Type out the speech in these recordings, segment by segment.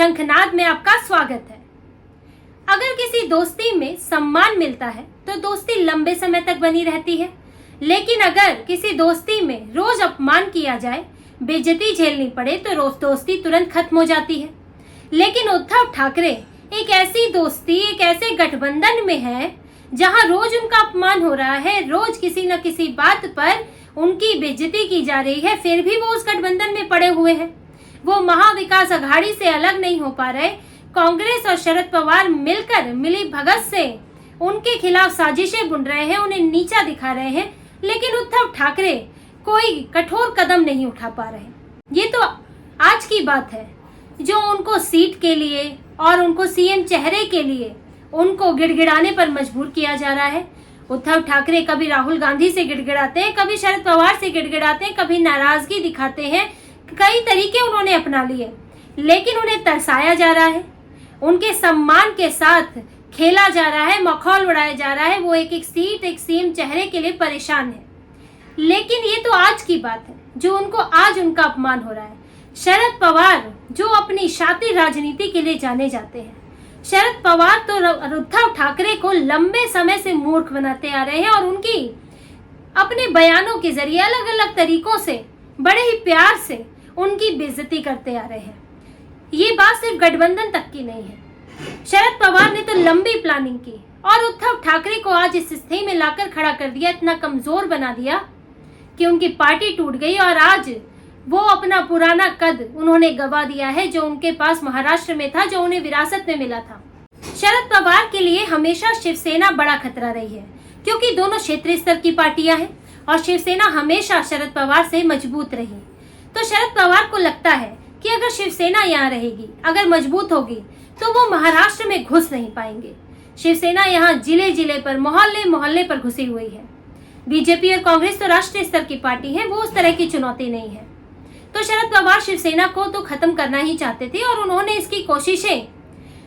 शंखनाद में आपका स्वागत है। अगर किसी दोस्ती में सम्मान मिलता है तो दोस्ती लंबे समय तक बनी रहती है, लेकिन अगर किसी दोस्ती में रोज अपमान किया जाए, बेइज्जती झेलनी पड़े तो रोज दोस्ती तुरंत खत्म हो जाती है। लेकिन उद्धव ठाकरे एक ऐसी दोस्ती, एक ऐसे गठबंधन में है जहां रोज उनका अपमान हो रहा है, रोज किसी न किसी बात पर उनकी बेइज्जती की जा रही है, फिर भी वो उस गठबंधन में पड़े हुए हैं। वो महाविकास अघाड़ी से अलग नहीं हो पा रहे। कांग्रेस और शरद पवार मिलकर मिली भगत से उनके खिलाफ साजिशें बुन रहे हैं, उन्हें नीचा दिखा रहे हैं, लेकिन उद्धव ठाकरे कोई कठोर कदम नहीं उठा पा रहे। ये तो आज की बात है जो उनको सीट के लिए और उनको सीएम चेहरे के लिए उनको गिड़गिड़ाने पर मजबूर किया जा रहा है। उद्धव ठाकरे कभी राहुल गांधी से गिड़गिड़ाते हैं, कभी शरद पवार से गिड़गिड़ाते हैं, कभी नाराजगी दिखाते हैं। कई तरीके उन्होंने अपना लिए, लेकिन उन्हें तरसाया जा रहा है, उनके सम्मान के साथ खेला जा रहा है, मखौल उड़ाया जा रहा है। वो एक एक सीट, एक सीएम चेहरे के लिए परेशान है। लेकिन ये तो आज की बात है जो उनको आज उनका अपमान हो रहा है। शरद पवार जो अपनी शातिर राजनीति के लिए जाने जाते हैं, शरद पवार तो उद्धव ठाकरे को लंबे समय से मूर्ख बनाते आ रहे हैं और उनकी अपने बयानों के जरिए अलग अलग तरीकों से बड़े ही प्यार से उनकी बेइज्जती करते आ रहे हैं। ये बात सिर्फ गठबंधन तक की नहीं है। शरद पवार ने तो लंबी प्लानिंग की और उद्धव ठाकरे को आज इस स्थिति में लाकर खड़ा कर दिया, इतना कमजोर बना दिया कि उनकी पार्टी टूट गई और आज वो अपना पुराना कद उन्होंने गवा दिया है जो उनके पास महाराष्ट्र में था, जो उन्हें विरासत में मिला था। शरद पवार के लिए हमेशा शिवसेना बड़ा खतरा रही है, क्योंकि दोनों क्षेत्रीय स्तर की पार्टियां हैं और शिवसेना हमेशा शरद पवार से मजबूत रही। तो शरद पवार को लगता है कि अगर शिवसेना यहाँ रहेगी, अगर मजबूत होगी, तो वो महाराष्ट्र में घुस नहीं पाएंगे। शिवसेना यहाँ जिले जिले पर, मोहल्ले मोहल्ले पर घुसी हुई है। बीजेपी और कांग्रेस तो राष्ट्रीय स्तर की पार्टी है, वो उस तरह की चुनौती नहीं है। तो शरद पवार शिवसेना को तो खत्म करना ही चाहते थे और उन्होंने इसकी कोशिशें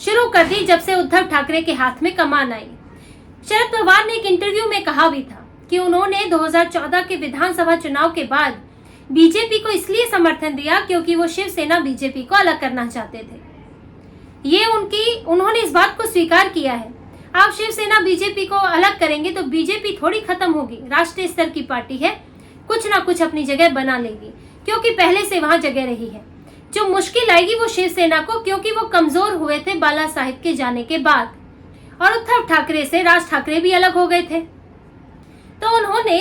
शुरू कर दी जब से उद्धव ठाकरे के हाथ में कमान आई। शरद पवार ने एक इंटरव्यू में कहा भी था कि उन्होंने 2014 के विधानसभा चुनाव के बाद बीजेपी को इसलिए समर्थन दिया क्योंकि वो शिवसेना बीजेपी को अलग करना चाहते थे। ये उन्होंने इस बात को स्वीकार किया है। आप शिवसेना बीजेपी को अलग करेंगे तो बीजेपी थोड़ी खत्म होगी, राष्ट्रीय स्तर की पार्टी है, कुछ ना कुछ अपनी जगह बना लेगी, क्योंकि पहले से वहां जगह रही है। जो मुश्किल आएगी वो शिवसेना को, क्योंकि वो कमजोर हुए थे बाला साहिब के जाने के बाद और उद्धव ठाकरे से राज ठाकरे भी अलग हो गए थे। तो उन्होंने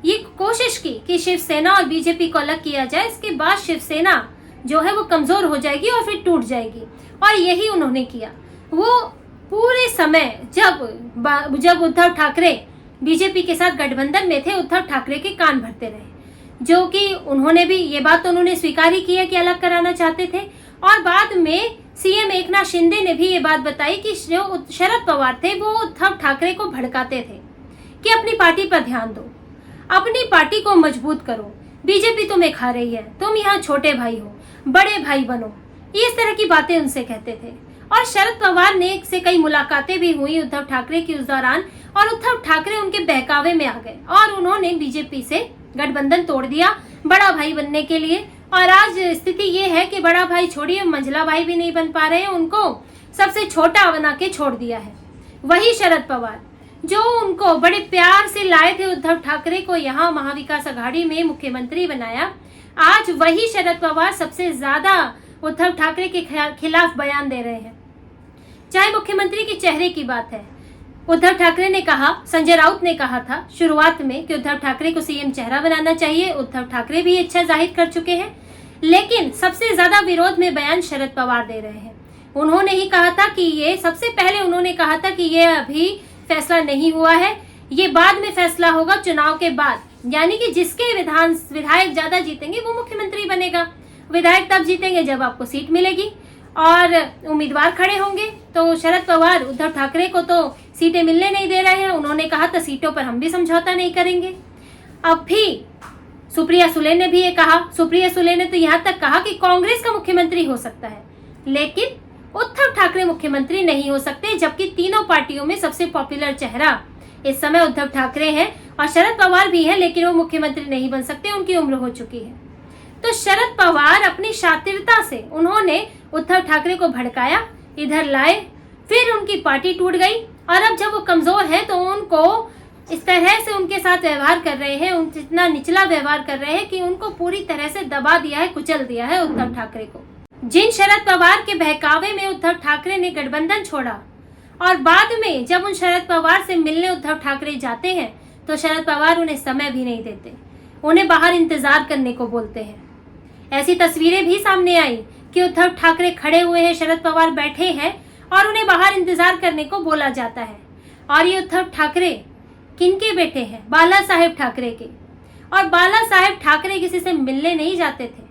ये कोशिश की कि शिवसेना और बीजेपी को अलग किया जाए, इसके बाद शिवसेना जो है वो कमजोर हो जाएगी और फिर टूट जाएगी, और यही उन्होंने किया। वो पूरे समय जब उद्धव ठाकरे बीजेपी के साथ गठबंधन में थे, उद्धव ठाकरे के कान भरते रहे, जो कि उन्होंने भी ये बात तो उन्होंने स्वीकार ही किया कि अलग कराना चाहते थे। और बाद में सीएम एकनाथ शिंदे ने भी ये बात बताई कि जो शरद पवार थे वो उद्धव ठाकरे को भड़काते थे कि अपनी पार्टी पर ध्यान दो, अपनी पार्टी को मजबूत करो, बीजेपी तुम्हें खा रही है, तुम यहाँ छोटे भाई हो, बड़े भाई बनो, इस तरह की बातें उनसे कहते थे। और शरद पवार ने से कई मुलाकातें भी हुई उद्धव ठाकरे की उस दौरान, और उद्धव ठाकरे उनके बहकावे में आ गए और उन्होंने बीजेपी से गठबंधन तोड़ दिया बड़ा भाई बनने के लिए। और आज स्थिति ये है कि बड़ा भाई छोड़िए, मंझला भाई भी नहीं बन पा रहे हैं, उनको सबसे छोटा बना के छोड़ दिया है। वही शरद पवार जो उनको बड़े प्यार से लाए थे उद्धव ठाकरे को यहाँ महाविकास अघाड़ी में मुख्यमंत्री बनाया, आज वही शरद पवार सबसे ज्यादा उद्धव ठाकरे के खिलाफ बयान दे रहे हैं। चाहे मुख्यमंत्री के चेहरे की बात है, उद्धव ठाकरे ने कहा, संजय राउत ने कहा था शुरुआत में कि उद्धव ठाकरे को सीएम चेहरा बनाना चाहिए। उद्धव ठाकरे भी इच्छा जाहिर कर चुके हैं, लेकिन सबसे ज्यादा विरोध में बयान शरद पवार दे रहे हैं। उन्होंने ही कहा था कि ये सबसे पहले उन्होंने कहा था कि ये अभी फैसला नहीं हुआ है, ये बाद में फैसला होगा चुनाव के बाद, यानी कि जिसके विधायक ज्यादा जीतेंगे वो मुख्यमंत्री बनेगा। विधायक तब जीतेंगे जब आपको सीट मिलेगी और उम्मीदवार खड़े होंगे। तो शरद पवार उद्धव ठाकरे को तो सीटें मिलने नहीं दे रहे हैं। उन्होंने कहा था सीटों पर हम भी समझौता नहीं करेंगे। अब भी सुप्रिया सुले ने भी ये कहा, सुप्रिया सुले ने तो यहाँ तक कहा कि कांग्रेस का मुख्यमंत्री हो सकता है, लेकिन उद्धव ठाकरे मुख्यमंत्री नहीं हो सकते, जबकि तीनों पार्टियों में सबसे पॉपुलर चेहरा इस समय उद्धव ठाकरे हैं और शरद पवार भी हैं, लेकिन वो मुख्यमंत्री नहीं बन सकते, उनकी उम्र हो चुकी है। तो शरद पवार अपनी शातिरता से उन्होंने उद्धव ठाकरे को भड़काया, इधर लाए, फिर उनकी पार्टी टूट गई और अब जब वो कमजोर है तो उनको इस तरह से उनके साथ व्यवहार कर रहे हैं, उन इतना निचला व्यवहार कर रहे हैं कि उनको पूरी तरह से दबा दिया है, कुचल दिया है उद्धव ठाकरे को। जिन शरद पवार के बहकावे में उद्धव ठाकरे ने गठबंधन छोड़ा और बाद में जब उन शरद पवार से मिलने उद्धव ठाकरे जाते हैं तो शरद पवार उन्हें समय भी नहीं देते, उन्हें बाहर इंतजार करने को बोलते हैं। ऐसी तस्वीरें भी सामने आई कि उद्धव ठाकरे खड़े हुए हैं, शरद पवार बैठे हैं और उन्हें बाहर इंतजार करने को बोला जाता है। और ये उद्धव ठाकरे किनके बेटे हैं? बाला साहेब ठाकरे के। और बाला साहेब ठाकरे किसी से मिलने नहीं जाते थे,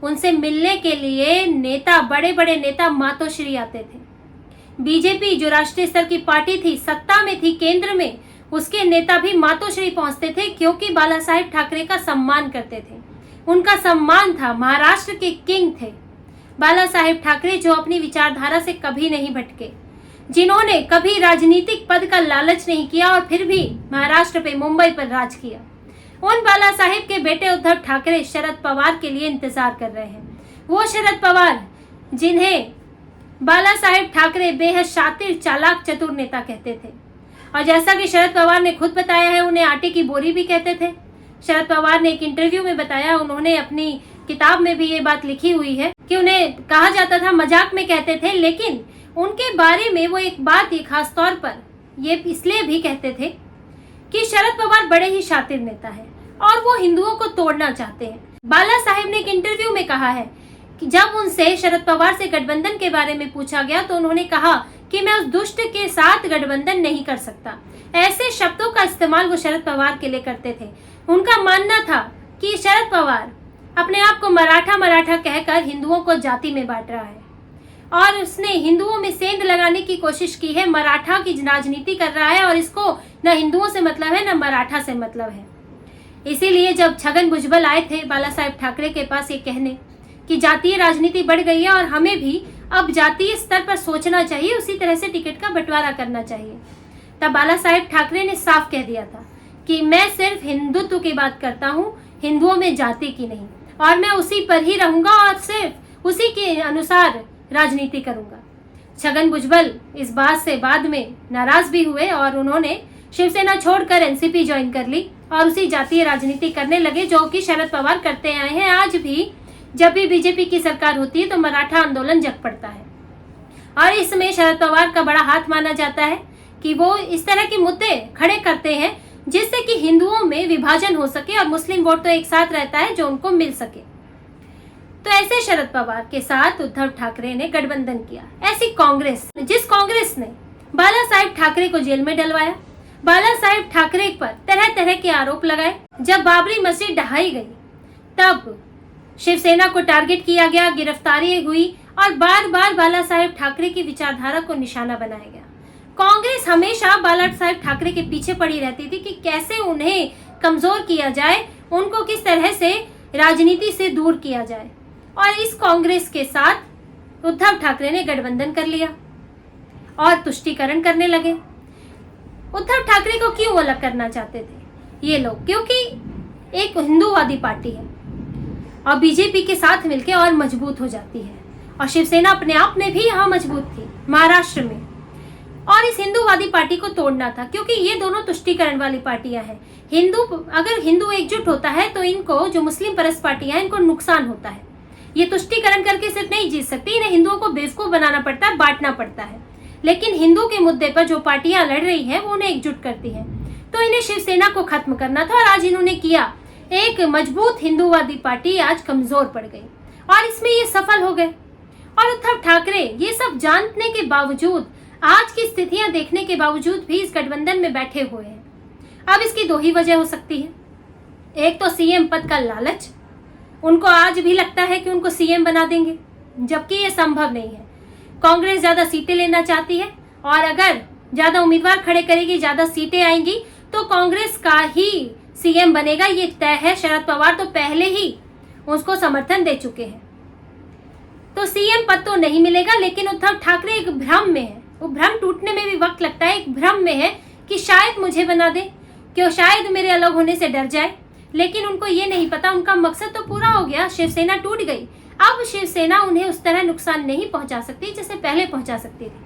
उनसे मिलने के लिए नेता, बड़े बड़े नेता मातोश्री आते थे। बीजेपी जो राष्ट्रीय स्तर की पार्टी थी, सत्ता में थी केंद्र में, उसके नेता भी मातोश्री पहुंचते थे क्योंकि बाला साहेब ठाकरे का सम्मान करते थे, उनका सम्मान था, महाराष्ट्र के किंग थे बाला साहेब ठाकरे, जो अपनी विचारधारा से कभी नहीं भटके, जिन्होंने कभी राजनीतिक पद का लालच नहीं किया और फिर भी महाराष्ट्र पे, मुंबई पर राज किया। उन बाला साहेब के बेटे उद्धव ठाकरे शरद पवार के लिए इंतजार कर रहे हैं। वो शरद पवार जिन्हें बाला साहेब ठाकरे बेहद शातिर, चालाक, चतुर नेता कहते थे और जैसा कि शरद पवार ने खुद बताया है, उन्हें आटे की बोरी भी कहते थे। शरद पवार ने एक इंटरव्यू में बताया, उन्होंने अपनी किताब में भी ये बात लिखी हुई है कि उन्हें कहा जाता था, मजाक में कहते थे, लेकिन उनके बारे में वो एक बात ये खास तौर पर ये इसलिए भी कहते थे कि शरद पवार बड़े ही शातिर नेता है और वो हिंदुओं को तोड़ना चाहते हैं। बाला साहेब ने एक इंटरव्यू में कहा है कि जब उनसे शरद पवार से गठबंधन के बारे में पूछा गया तो उन्होंने कहा कि मैं उस दुष्ट के साथ गठबंधन नहीं कर सकता। ऐसे शब्दों का इस्तेमाल वो शरद पवार के लिए करते थे। उनका मानना था कि शरद पवार अपने आप को मराठा मराठा कहकर हिंदुओं को जाति में बांट रहा है और उसने हिंदुओं में सेंध लगाने की कोशिश की है, मराठा की राजनीति कर रहा है और इसको न हिंदुओं से मतलब है न मराठा से मतलब है। इसीलिए जब छगन भुजबल आए थे बाला साहेब ठाकरे के पास ये कहने कि जातीय राजनीति बढ़ गई है और हमें भी अब जातीय स्तर पर सोचना चाहिए, उसी तरह से टिकट का बंटवारा करना चाहिए, तब बाला साहेब ठाकरे ने साफ कह दिया था कि मैं सिर्फ हिंदुत्व की बात करता हूँ, हिंदुओं में जाति की नहीं, और मैं उसी पर ही रहूंगा और सिर्फ उसी के अनुसार राजनीति करूंगा। छगन भुजबल इस बात से बाद में नाराज भी हुए और उन्होंने शिवसेना छोड़कर एनसीपी ज्वाइन कर ली और उसी जातीय राजनीति करने लगे जो कि शरद पवार करते आए हैं। आज भी जब भी बीजेपी की सरकार होती है तो मराठा आंदोलन जग पड़ता है और इसमें शरद पवार का बड़ा हाथ माना जाता है कि वो इस तरह के मुद्दे खड़े करते हैं जिससे कि हिंदुओं में विभाजन हो सके और मुस्लिम वोट तो एक साथ रहता है जो उनको मिल सके। तो ऐसे शरद पवार के साथ उद्धव ठाकरे ने गठबंधन किया। ऐसी कांग्रेस, जिस कांग्रेस ने बाला साहेब ठाकरे को जेल में डलवाया, बाला साहेब ठाकरे पर तरह तरह के आरोप लगाए, जब बाबरी मस्जिद ढहाई गई तब शिवसेना को टारगेट किया गया, गिरफ्तारी हुई और बार बार बाला साहेब ठाकरे की विचारधारा को निशाना बनाया गया। कांग्रेस हमेशा बाला साहेब ठाकरे के पीछे पड़ी रहती थी कि कैसे उन्हें कमजोर किया जाए, उनको किस तरह से राजनीति से दूर किया जाए, और इस कांग्रेस के साथ उद्धव ठाकरे ने गठबंधन कर लिया और तुष्टीकरण करने लगे। उद्धव ठाकरे को क्यों अलग करना चाहते थे ये लोग? क्योंकि एक हिंदूवादी पार्टी है और बीजेपी के साथ मिलकर और मजबूत हो जाती है, और शिवसेना अपने आप में भी यहाँ मजबूत थी महाराष्ट्र में, और इस हिंदूवादी पार्टी को तोड़ना था क्योंकि ये दोनों तुष्टीकरण वाली पार्टियां हैं। अगर हिंदू एकजुट होता है तो इनको, जो मुस्लिम परस्त पार्टियां हैं, इनको नुकसान होता है। ये तुष्टीकरण करके सिर्फ नहीं जीत सकती, इन्हें हिंदुओं को बेवकूफ बनाना पड़ता है, बांटना पड़ता है। लेकिन हिंदू के मुद्दे पर जो पार्टियां लड़ रही हैं वो उन्हें एकजुट करती है। तो इन्हें शिवसेना को खत्म करना था और आज इन्होंने किया। एक मजबूत हिंदूवादी पार्टी आज कमजोर पड़ गई और इसमें ये सफल हो गए। और उद्धव ठाकरे ये सब जानने के बावजूद, आज की स्थितियां देखने के बावजूद भी इस गठबंधन में बैठे हुए हैं। अब इसकी दो ही वजह हो सकती है। एक तो सीएम पद का लालच, उनको आज भी लगता है कि उनको सीएम बना देंगे, जबकि ये संभव नहीं है। कांग्रेस ज्यादा सीटें लेना चाहती है और अगर ज्यादा उम्मीदवार खड़े करेगी, ज्यादा सीटें आएंगी तो कांग्रेस का ही सीएम बनेगा, ये तय है। शरद पवार तो पहले ही उसको समर्थन दे चुके हैं। तो सीएम पद तो नहीं मिलेगा, लेकिन उद्धव ठाकरे एक भ्रम में है। वो भ्रम टूटने में भी वक्त लगता है। एक भ्रम में है कि शायद मुझे बना दे, क्यों शायद मेरे अलग होने से डर जाए। लेकिन उनको ये नहीं पता, उनका मकसद तो पूरा हो गया, शिवसेना टूट गई। अब शिवसेना उन्हें उस तरह नुकसान नहीं पहुंचा सकती जैसे पहले पहुंचा सकती थी।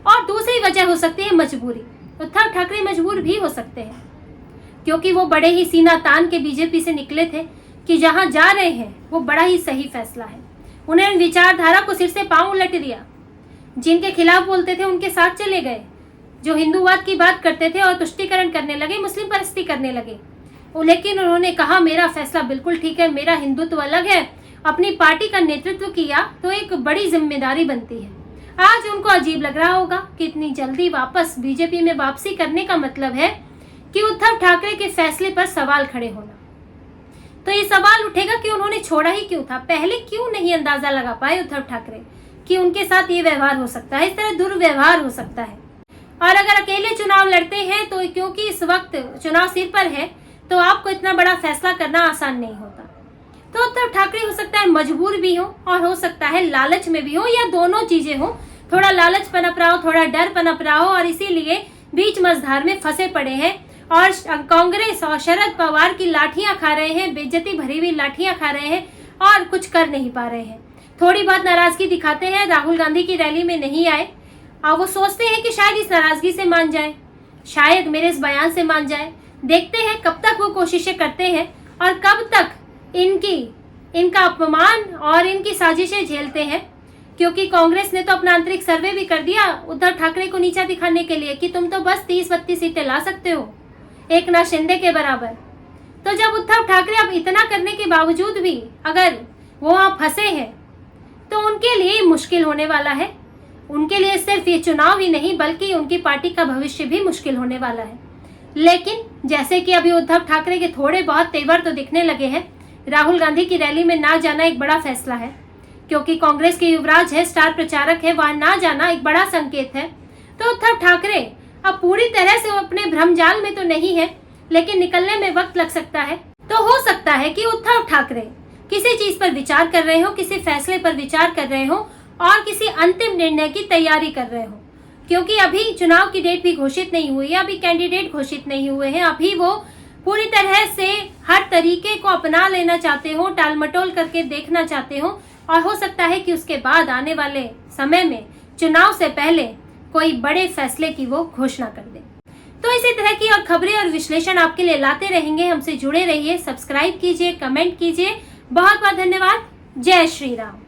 और दूसरी वजह हो सकती है मजबूरी। उद्धव ठाकरे मजबूर भी हो सकते हैं, क्योंकि वो बड़े ही सीना तान के बीजेपी से निकले थे कि जहां जा रहे हैं वो बड़ा ही सही फैसला है। उन्हें विचारधारा को सिर से पांव उलट दिया। जिनके खिलाफ बोलते थे उनके साथ चले गए, जो हिंदूवाद की बात करते थे और तुष्टीकरण करने लगे, मुस्लिम परस्ती करने लगे। लेकिन उन्होंने कहा मेरा फैसला बिल्कुल ठीक है, मेरा हिंदुत्व अलग है। अपनी पार्टी का नेतृत्व किया तो एक बड़ी जिम्मेदारी बनती है। आज उनको अजीब लग रहा होगा कि इतनी जल्दी वापस बीजेपी में वापसी करने का मतलब है कि उद्धव ठाकरे के फैसले पर सवाल खड़े होना। तो ये सवाल उठेगा कि उन्होंने छोड़ा ही क्यों था, पहले क्यों नहीं अंदाजा लगा पाए उद्धव ठाकरे कि उनके साथ ये व्यवहार हो सकता है, इस तरह दुर्व्यवहार हो सकता है। और अगर अकेले चुनाव लड़ते हैं तो क्योंकि इस वक्त चुनाव सिर पर है तो आपको इतना बड़ा फैसला करना आसान नहीं होता। तो उद्धव ठाकरे हो सकता है मजबूर भी हो और हो सकता है लालच में भी हो, या दोनों चीजें हो। थोड़ा लालच पनप रहा हो, थोड़ा डर पनप रहा हो, और इसीलिए बीच मझधार में फंसे पड़े हैं और कांग्रेस और शरद पवार की लाठियां खा रहे हैं, बेइज्जती भरी हुई लाठियां खा रहे हैं और कुछ कर नहीं पा रहे हैं। थोड़ी बहुत नाराजगी दिखाते हैं, राहुल गांधी की रैली में नहीं आए और वो सोचते हैं कि शायद इस नाराजगी से मान जाए, शायद मेरे इस बयान से मान जाए। देखते हैं कब तक वो कोशिशें करते हैं और कब तक इनका अपमान और इनकी साजिशें झेलते हैं। क्योंकि कांग्रेस ने तो अपना आंतरिक सर्वे भी कर दिया उद्धव ठाकरे को नीचा दिखाने के लिए कि तुम तो बस 30-32 सीटें ला सकते हो, एकनाथ शिंदे के बराबर। तो जब उद्धव ठाकरे अब इतना करने के बावजूद भी अगर वो वहां फंसे हैं तो उनके लिए मुश्किल होने वाला है। उनके लिए सिर्फ ये चुनाव ही नहीं बल्कि उनकी पार्टी का भविष्य भी मुश्किल होने वाला है। लेकिन जैसे कि अभी उद्धव ठाकरे के थोड़े बहुत तेवर तो दिखने लगे हैं, राहुल गांधी की रैली में ना जाना एक बड़ा फैसला है, क्योंकि कांग्रेस के युवराज है, स्टार प्रचारक है, वहां ना जाना एक बड़ा संकेत है। तो उद्धव ठाकरे अब पूरी तरह से अपने भ्रमजाल में तो नहीं है, लेकिन निकलने में वक्त लग सकता है। तो हो सकता है कि उद्धव ठाकरे किसी चीज पर विचार कर रहे हो, किसी फैसले पर विचार कर रहे हो और किसी अंतिम निर्णय की तैयारी कर रहे हो, क्योंकि अभी चुनाव की डेट भी घोषित नहीं हुई है, अभी कैंडिडेट घोषित नहीं हुए हैं। अभी वो पूरी तरह से हर तरीके को अपना लेना चाहते हो, टाल मटोल करके देखना चाहते हो, और हो सकता है कि उसके बाद आने वाले समय में चुनाव से पहले कोई बड़े फैसले की वो घोषणा कर दे। तो इसी तरह की और खबरें और विश्लेषण आपके लिए लाते रहेंगे। हमसे जुड़े रहिए, सब्सक्राइब कीजिए, कमेंट कीजिए। बहुत बहुत धन्यवाद। जय श्री राम।